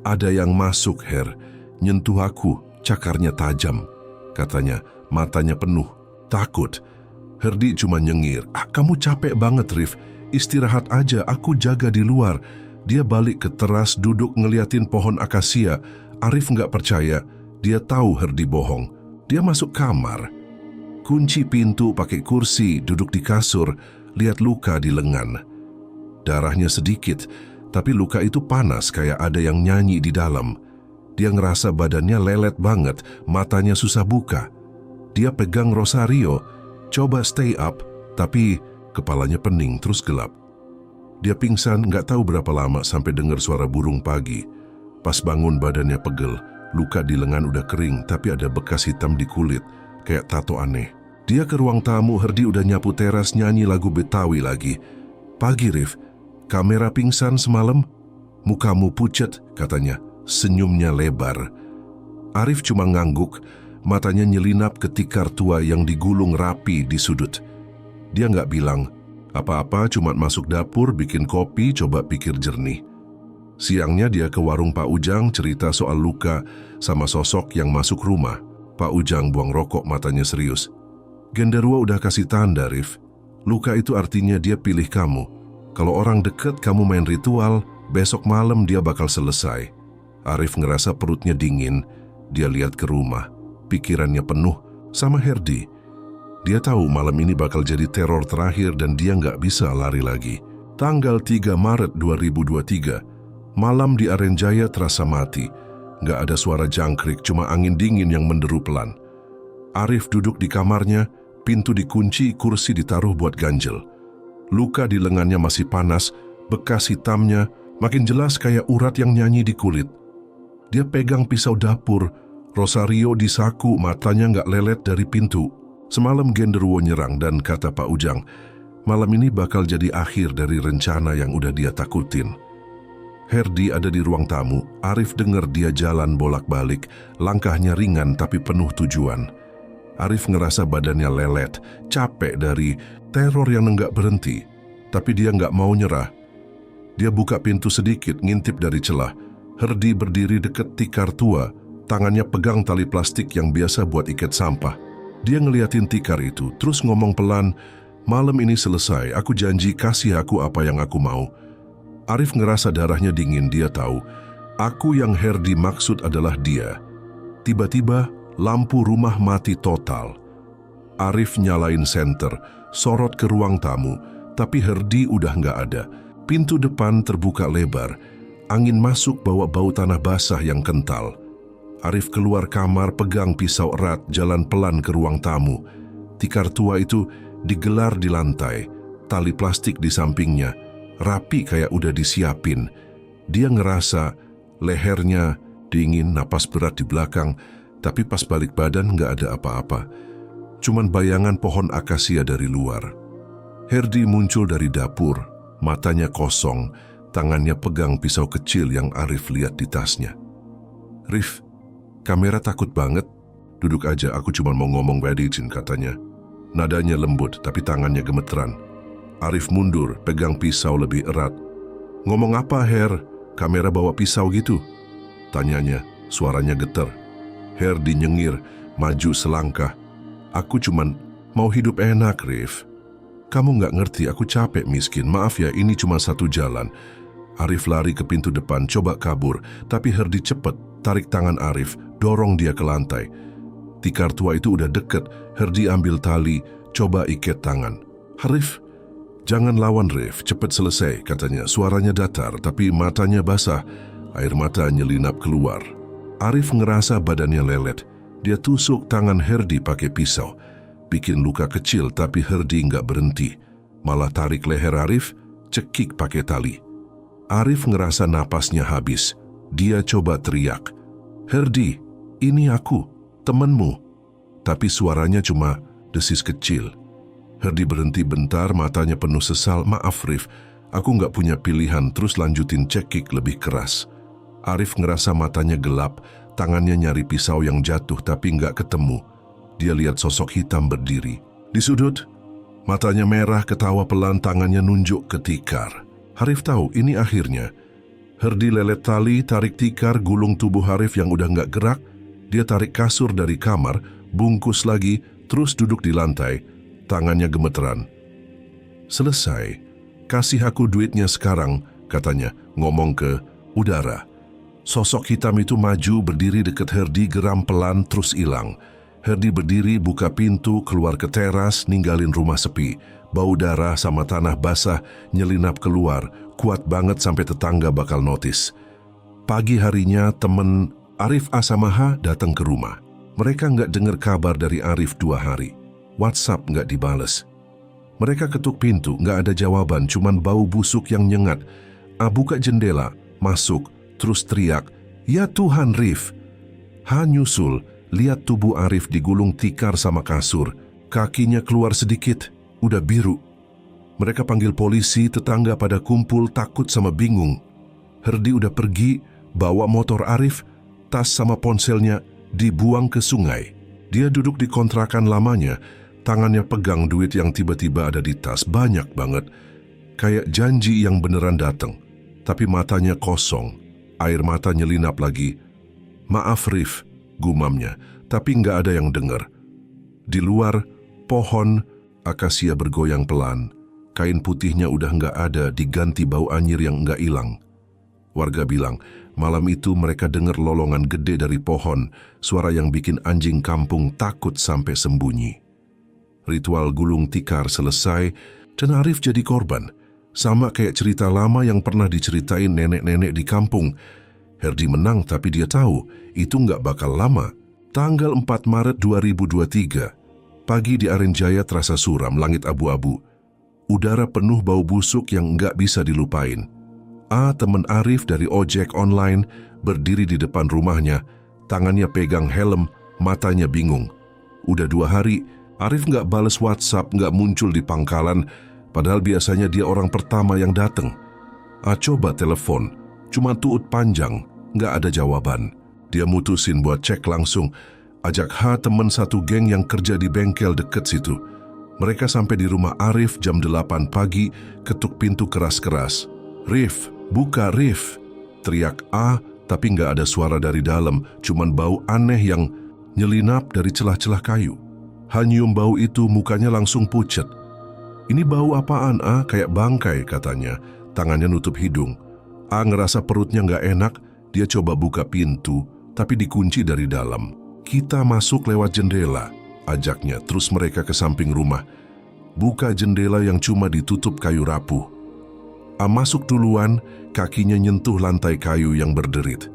"Ada yang masuk, Her. Nyentuh aku, cakarnya tajam," katanya, matanya penuh, takut. Herdi cuma nyengir, "Kamu capek banget, Rif. Istirahat aja, aku jaga di luar." Dia balik ke teras, duduk ngeliatin pohon akasia. Arif nggak percaya, dia tahu Herdi bohong. Dia masuk kamar, kunci pintu pakai kursi, duduk di kasur, lihat luka di lengan. Darahnya sedikit, tapi luka itu panas kayak ada yang nyanyi di dalam. Dia ngerasa badannya lelet banget, matanya susah buka. Dia pegang rosario, coba stay up, tapi kepalanya pening terus gelap. Dia pingsan nggak tahu berapa lama sampai dengar suara burung pagi. Pas bangun badannya pegel, luka di lengan udah kering tapi ada bekas hitam di kulit, kayak tato aneh. Dia ke ruang tamu, Herdi udah nyapu teras nyanyi lagu Betawi lagi. "Pagi, Rif. Kamera pingsan semalam? Mukamu pucat," katanya, senyumnya lebar. Arif cuma ngangguk, matanya nyelinap ke tikar tua yang digulung rapi di sudut. Dia nggak bilang apa-apa, cuma masuk dapur, bikin kopi, coba pikir jernih. Siangnya dia ke warung Pak Ujang, cerita soal luka sama sosok yang masuk rumah. Pak Ujang buang rokok, matanya serius. "Genderuwo udah kasih tanda, Rif. Luka itu artinya dia pilih kamu. Kalau orang deket kamu main ritual, besok malam dia bakal selesai. Arif ngerasa perutnya dingin. Dia lihat ke rumah. Pikirannya penuh sama Herdi. Dia tahu malam ini bakal jadi teror terakhir dan dia nggak bisa lari lagi. Tanggal 3 Maret 2023, malam di Arenjaya terasa mati. Nggak ada suara jangkrik, cuma angin dingin yang menderu pelan. Arif duduk di kamarnya, pintu dikunci, kursi ditaruh buat ganjel. Luka di lengannya masih panas, bekas hitamnya makin jelas kayak urat yang nyanyi di kulit. Dia pegang pisau dapur, Rosario di saku, matanya nggak lelet dari pintu. Semalam genderuwo nyerang dan kata Pak Ujang, malam ini bakal jadi akhir dari rencana yang udah dia takutin. Herdi ada di ruang tamu. Arif dengar dia jalan bolak-balik, langkahnya ringan tapi penuh tujuan. Arif ngerasa badannya lelet, capek dari teror yang enggak berhenti. Tapi dia nggak mau nyerah. Dia buka pintu sedikit, ngintip dari celah. Herdi berdiri deket tikar tua, tangannya pegang tali plastik yang biasa buat ikat sampah. Dia ngeliatin tikar itu, terus ngomong pelan, malam ini selesai, aku janji kasih aku apa yang aku mau. Arif ngerasa darahnya dingin, dia tahu, aku yang Herdi maksud adalah dia. Tiba-tiba, lampu rumah mati total. Arif nyalain senter, sorot ke ruang tamu, tapi Herdi udah nggak ada. Pintu depan terbuka lebar, angin masuk bawa bau tanah basah yang kental. Arif keluar kamar, pegang pisau erat, jalan pelan ke ruang tamu. Tikar tua itu digelar di lantai, tali plastik di sampingnya, rapi kayak udah disiapin. Dia ngerasa lehernya dingin, napas berat di belakang, tapi pas balik badan nggak ada apa-apa. Cuman bayangan pohon akasia dari luar. Herdi muncul dari dapur, matanya kosong, tangannya pegang pisau kecil yang Arif lihat di tasnya. Rif, kamera takut banget. Duduk aja, aku cuma mau ngomong badijin, katanya. Nadanya lembut, tapi tangannya gemeteran. Arif mundur, pegang pisau lebih erat. Ngomong apa, Her? Kamera bawa pisau gitu? Tanyanya, suaranya getar. Herdi nyengir, maju selangkah. Aku cuman mau hidup enak, Rif. Kamu nggak ngerti, aku capek miskin. Maaf ya, ini cuma satu jalan. Arif lari ke pintu depan, coba kabur. Tapi Herdi cepet, tarik tangan Arif, dorong dia ke lantai. Tikar tua itu udah deket. Herdi ambil tali, coba ikat tangan. Arif, jangan lawan Rif, cepet selesai, katanya. Suaranya datar, tapi matanya basah. Air mata nyelinap keluar. Arif ngerasa badannya lelet. Dia tusuk tangan Herdi pakai pisau. Bikin luka kecil, tapi Herdi nggak berhenti. Malah tarik leher Arif, cekik pakai tali. Arif ngerasa napasnya habis. Dia coba teriak, Herdi, ini aku, temenmu. Tapi suaranya cuma desis kecil. Herdi berhenti bentar, matanya penuh sesal. Maaf Rif, aku nggak punya pilihan, terus lanjutin cekik lebih keras. Arif ngerasa matanya gelap, tangannya nyari pisau yang jatuh tapi nggak ketemu. Dia lihat sosok hitam berdiri. Di sudut, matanya merah, ketawa pelan, tangannya nunjuk ke tikar. Arif tahu ini akhirnya. Herdi lelet tali, tarik tikar, gulung tubuh Arif yang udah nggak gerak. Dia tarik kasur dari kamar, bungkus lagi, terus duduk di lantai. Tangannya gemeteran. Selesai. Kasih aku duitnya sekarang, katanya, ngomong ke udara. Sosok hitam itu maju, berdiri dekat Herdi, geram pelan, terus hilang. Herdi berdiri, buka pintu, keluar ke teras, ninggalin rumah sepi. Bau darah sama tanah basah nyelinap keluar, kuat banget sampai tetangga bakal notice. Pagi harinya, temen Arif Asamaha datang ke rumah. Mereka nggak dengar kabar dari Arif 2 hari. WhatsApp nggak dibales. Mereka ketuk pintu, nggak ada jawaban, cuman bau busuk yang nyengat. Buka jendela, masuk, terus teriak, ya Tuhan Rif. Nyusul, lihat tubuh Arif digulung tikar sama kasur. Kakinya keluar sedikit, udah biru. Mereka panggil polisi, tetangga pada kumpul takut sama bingung. Herdi udah pergi, bawa motor Arif, tas sama ponselnya dibuang ke sungai. Dia duduk di kontrakan lamanya, tangannya pegang duit yang tiba-tiba ada di tas, banyak banget. Kayak janji yang beneran datang. Tapi matanya kosong, air mata nyelinap lagi. Maaf Rif, gumamnya, tapi nggak ada yang dengar. Di luar, pohon Akasia bergoyang pelan. Kain putihnya udah nggak ada, diganti bau anyir yang nggak hilang. Warga bilang, malam itu mereka dengar lolongan gede dari pohon, suara yang bikin anjing kampung takut sampai sembunyi. Ritual gulung tikar selesai, dan Arif jadi korban. Sama kayak cerita lama yang pernah diceritain nenek-nenek di kampung. Herdi menang, tapi dia tahu itu nggak bakal lama. Tanggal 4 Maret 2023, pagi di Arenjaya terasa suram, langit abu-abu. Udara penuh bau busuk yang nggak bisa dilupain. Teman Arif dari ojek online, berdiri di depan rumahnya, tangannya pegang helm, matanya bingung. Udah 2 hari, Arif nggak bales WhatsApp, nggak muncul di pangkalan, padahal biasanya dia orang pertama yang datang. Coba telepon, cuma tuut panjang, nggak ada jawaban. Dia mutusin buat cek langsung, ajak temen satu geng yang kerja di bengkel deket situ. Mereka sampai di rumah Arif jam 8 pagi, ketuk pintu keras-keras. "Rif, buka Rif!" Teriak tapi nggak ada suara dari dalam, cuman bau aneh yang nyelinap dari celah-celah kayu. Nyium bau itu mukanya langsung pucet. "Ini bau apaan Kayak bangkai," katanya. Tangannya nutup hidung. Ngerasa perutnya nggak enak, dia coba buka pintu, tapi dikunci dari dalam. "Kita masuk lewat jendela," ajaknya. Terus mereka ke samping rumah. Buka jendela yang cuma ditutup kayu rapuh. Masuk duluan, kakinya nyentuh lantai kayu yang berderit.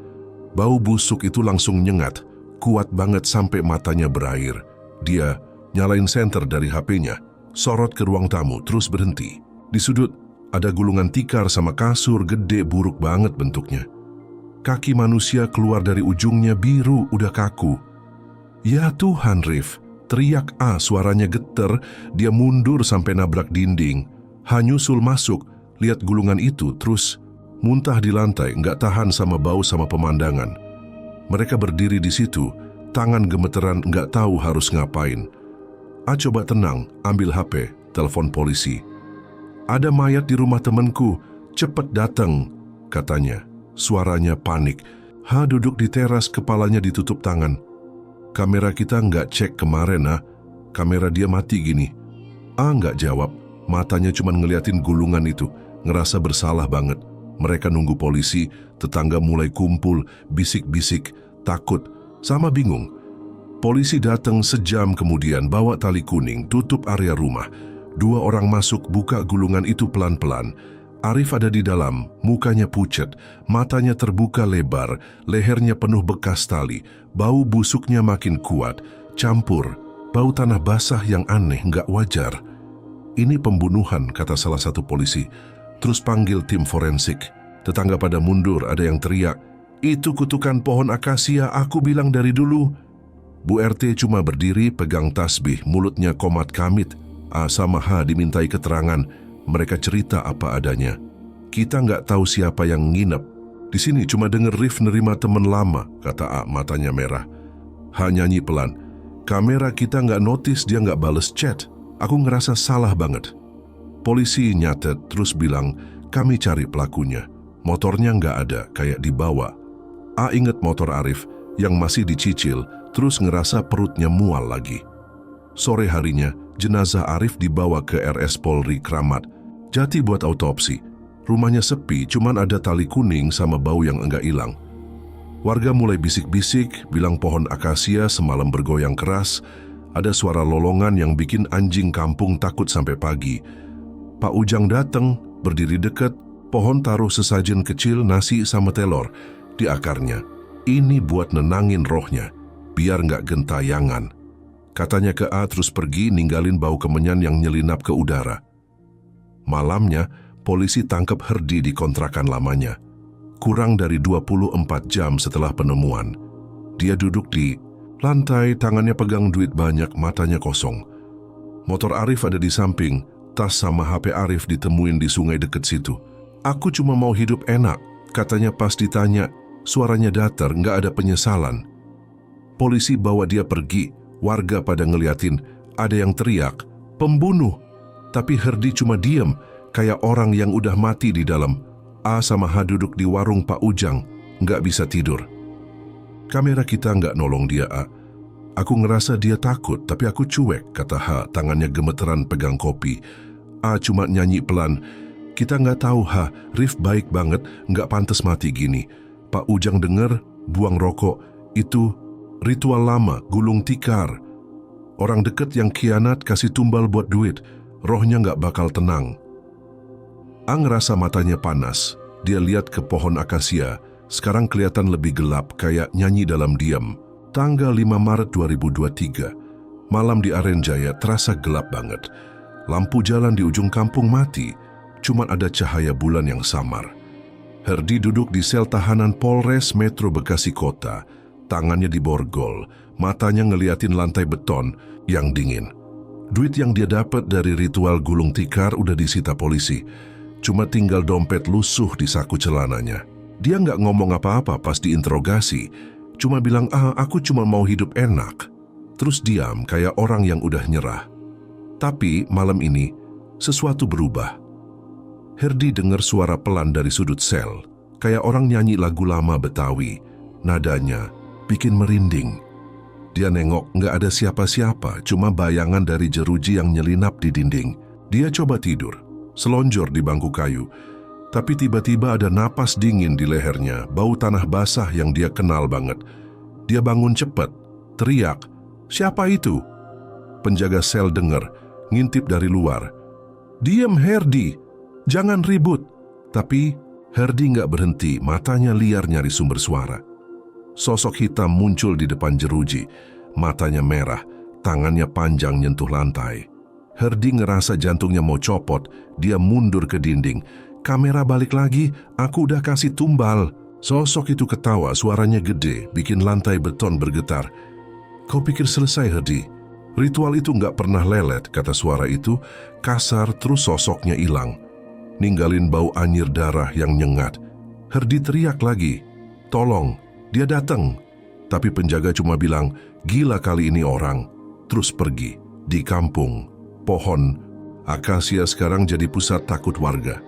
Bau busuk itu langsung nyengat, kuat banget sampai matanya berair. Dia nyalain senter dari HP-nya, sorot ke ruang tamu, terus berhenti. Di sudut ada gulungan tikar sama kasur gede buruk banget bentuknya. Kaki manusia keluar dari ujungnya, biru, udah kaku. "Ya Tuhan, Rif!" teriak suaranya geter. Dia mundur sampai nabrak dinding. Nyusul masuk, lihat gulungan itu, terus muntah di lantai, nggak tahan sama bau sama pemandangan. Mereka berdiri di situ, tangan gemeteran, nggak tahu harus ngapain. Coba tenang, ambil HP, telepon polisi. "Ada mayat di rumah temanku, cepet datang," katanya. Suaranya panik. Duduk di teras, kepalanya ditutup tangan. "Kamera kita nggak cek kemarin, kamera dia mati gini." Nggak jawab, matanya cuma ngeliatin gulungan itu, ngerasa bersalah banget. Mereka nunggu polisi, tetangga mulai kumpul, bisik-bisik, takut, sama bingung. Polisi datang sejam kemudian, bawa tali kuning, tutup area rumah. 2 orang masuk, buka gulungan itu pelan-pelan. Arif ada di dalam, mukanya pucat, matanya terbuka lebar, lehernya penuh bekas tali, bau busuknya makin kuat, campur, bau tanah basah yang aneh, nggak wajar. "Ini pembunuhan," kata salah satu polisi. Terus panggil tim forensik. Tetangga pada mundur, ada yang teriak, "Itu kutukan pohon akasia, aku bilang dari dulu." Bu RT cuma berdiri, pegang tasbih, mulutnya komat kamit. Sama dimintai keterangan. Mereka cerita apa adanya. "Kita nggak tahu siapa yang nginep di sini, cuma denger Rif nerima temen lama," kata matanya merah. Nyanyi pelan, "Kamera kita nggak notice dia nggak bales chat. Aku ngerasa salah banget." Polisi nyatet, terus bilang, "Kami cari pelakunya. Motornya nggak ada, kayak dibawa." Inget motor Arif yang masih dicicil, terus ngerasa perutnya mual lagi. Sore harinya, jenazah Arif dibawa ke RS Polri Kramat Jati buat autopsi. Rumahnya sepi, cuman ada tali kuning sama bau yang enggak hilang. Warga mulai bisik-bisik, bilang pohon akasia semalam bergoyang keras. Ada suara lolongan yang bikin anjing kampung takut sampai pagi. Pak Ujang datang, berdiri dekat. Pohon taruh sesajen kecil nasi sama telur di akarnya. "Ini buat nenangin rohnya, biar nggak gentayangan," katanya ke terus pergi ninggalin bau kemenyan yang nyelinap ke udara. Malamnya, polisi tangkap Herdi di kontrakan lamanya. Kurang dari 24 jam setelah penemuan. Dia duduk di lantai, tangannya pegang duit banyak, matanya kosong. Motor Arif ada di samping, tas sama HP Arif ditemuin di sungai deket situ. "Aku cuma mau hidup enak," katanya pas ditanya. Suaranya datar, nggak ada penyesalan. Polisi bawa dia pergi, warga pada ngeliatin. Ada yang teriak, "Pembunuh!" Tapi Herdi cuma diem, kayak orang yang udah mati di dalam. Sama duduk di warung Pak Ujang, nggak bisa tidur. "Kamera kita nggak nolong dia, Aku ngerasa dia takut, tapi aku cuek, kata H, tangannya gemeteran pegang kopi. A cuma nyanyi pelan. Kita nggak tahu, H, Rif baik banget, nggak pantas mati gini. Pak Ujang denger, buang rokok. Itu ritual lama, gulung tikar. Orang deket yang khianat kasih tumbal buat duit, rohnya nggak bakal tenang. A ngerasa matanya panas. Dia lihat ke pohon akasia, sekarang kelihatan lebih gelap, kayak nyanyi dalam diam. Tanggal 5 Maret 2023, malam di Arenjaya terasa gelap banget. Lampu jalan di ujung kampung mati, cuma ada cahaya bulan yang samar. Herdi duduk di sel tahanan Polres Metro Bekasi Kota, tangannya diborgol, matanya ngeliatin lantai beton yang dingin. Duit yang dia dapat dari ritual gulung tikar udah disita polisi, cuma tinggal dompet lusuh di saku celananya. Dia nggak ngomong apa-apa pas diinterogasi, cuma bilang, aku cuma mau hidup enak. Terus diam kayak orang yang udah nyerah. Tapi malam ini, sesuatu berubah. Herdi dengar suara pelan dari sudut sel, kayak orang nyanyi lagu lama Betawi. Nadanya bikin merinding. Dia nengok, nggak ada siapa-siapa, cuma bayangan dari jeruji yang nyelinap di dinding. Dia coba tidur, selonjor di bangku kayu. Tapi tiba-tiba ada napas dingin di lehernya, bau tanah basah yang dia kenal banget. Dia bangun cepat, teriak, "Siapa itu?" Penjaga sel dengar, ngintip dari luar. "Diam Herdi, jangan ribut." Tapi Herdi nggak berhenti, matanya liar nyari sumber suara. Sosok hitam muncul di depan jeruji, matanya merah, tangannya panjang nyentuh lantai. Herdi ngerasa jantungnya mau copot, dia mundur ke dinding. "Kamera balik lagi, aku udah kasih tumbal." Sosok itu ketawa, suaranya gede, bikin lantai beton bergetar. "Kau pikir selesai, Herdi? Ritual itu nggak pernah lelet," kata suara itu, kasar terus sosoknya hilang. Ninggalin bau anyir darah yang nyengat. Herdi teriak lagi, "Tolong, dia datang." Tapi penjaga cuma bilang, "Gila kali ini orang." Terus pergi. Di kampung, pohon akasia sekarang jadi pusat takut warga.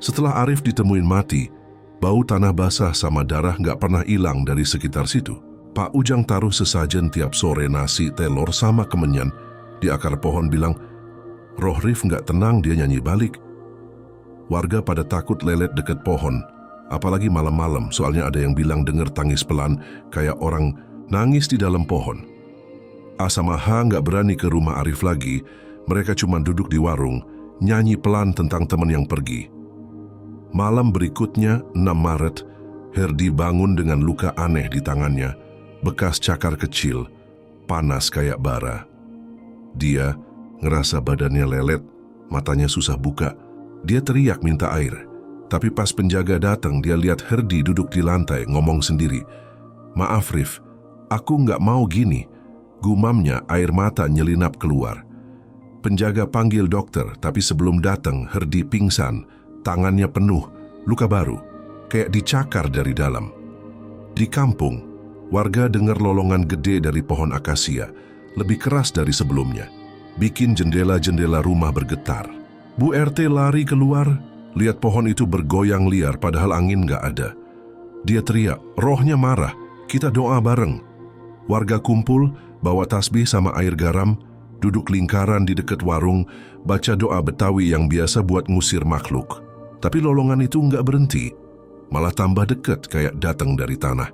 Setelah Arif ditemuin mati, bau tanah basah sama darah nggak pernah hilang dari sekitar situ. Pak Ujang taruh sesajen tiap sore nasi, telur sama kemenyan. Di akar pohon bilang, "Roh Rif nggak tenang, dia nyanyi balik." Warga pada takut lelet deket pohon, apalagi malam-malam, soalnya ada yang bilang dengar tangis pelan kayak orang nangis di dalam pohon. A sama H nggak berani ke rumah Arif lagi, mereka cuma duduk di warung, nyanyi pelan tentang teman yang pergi. Malam berikutnya, 6 Maret, Herdi bangun dengan luka aneh di tangannya, bekas cakar kecil, panas kayak bara. Dia ngerasa badannya lelet, matanya susah buka. Dia teriak minta air, tapi pas penjaga datang dia lihat Herdi duduk di lantai ngomong sendiri, "Maaf Rif, aku nggak mau gini." Gumamnya air mata nyelinap keluar. Penjaga panggil dokter, tapi sebelum datang Herdi pingsan, tangannya penuh, luka baru, kayak dicakar dari dalam. Di kampung, warga dengar lolongan gede dari pohon akasia, lebih keras dari sebelumnya, bikin jendela-jendela rumah bergetar. Bu RT lari keluar, lihat pohon itu bergoyang liar padahal angin nggak ada. Dia teriak, "Rohnya marah, kita doa bareng." Warga kumpul, bawa tasbih sama air garam, duduk lingkaran di dekat warung, baca doa Betawi yang biasa buat ngusir makhluk. Tapi lolongan itu nggak berhenti, malah tambah dekat kayak datang dari tanah.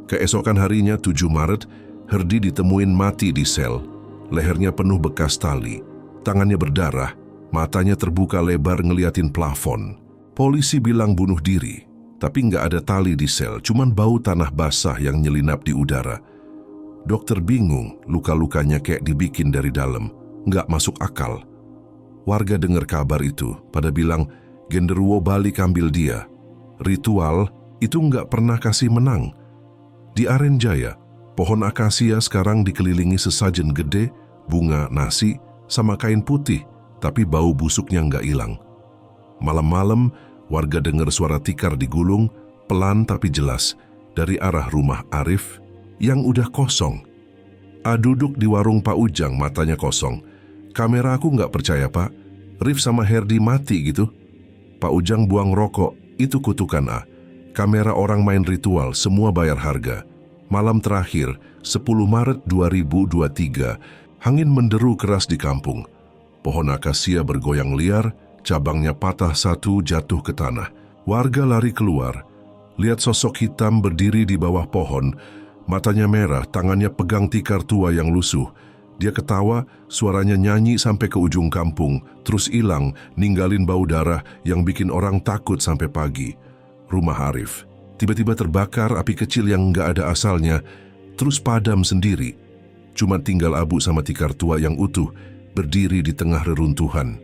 Keesokan harinya 7 Maret, Herdi ditemuin mati di sel. Lehernya penuh bekas tali, tangannya berdarah, matanya terbuka lebar ngeliatin plafon. Polisi bilang bunuh diri, tapi nggak ada tali di sel, cuman bau tanah basah yang nyelinap di udara. Dokter bingung, luka-lukanya kayak dibikin dari dalam, nggak masuk akal. Warga dengar kabar itu, pada bilang, genderuwo balik ambil dia. Ritual itu nggak pernah kasih menang. Di Arenjaya, pohon akasia sekarang dikelilingi sesajen gede, bunga, nasi, sama kain putih, tapi bau busuknya nggak hilang. Malam-malam, warga dengar suara tikar digulung, pelan tapi jelas, dari arah rumah Arif yang udah kosong. A duduk di warung Pak Ujang, matanya kosong. "Kamera aku nggak percaya Pak, Rif sama Herdi mati gitu." Pak Ujang buang rokok, "Itu kutukan A. Kamera orang main ritual, semua bayar harga." Malam terakhir, 10 Maret 2023, angin menderu keras di kampung. Pohon akasia bergoyang liar, cabangnya patah satu jatuh ke tanah. Warga lari keluar, lihat sosok hitam berdiri di bawah pohon, matanya merah, tangannya pegang tikar tua yang lusuh. Dia ketawa, suaranya nyanyi sampai ke ujung kampung, terus hilang, ninggalin bau darah yang bikin orang takut sampai pagi. Rumah Arif tiba-tiba terbakar api kecil yang nggak ada asalnya, terus padam sendiri. Cuma tinggal abu sama tikar tua yang utuh, berdiri di tengah reruntuhan.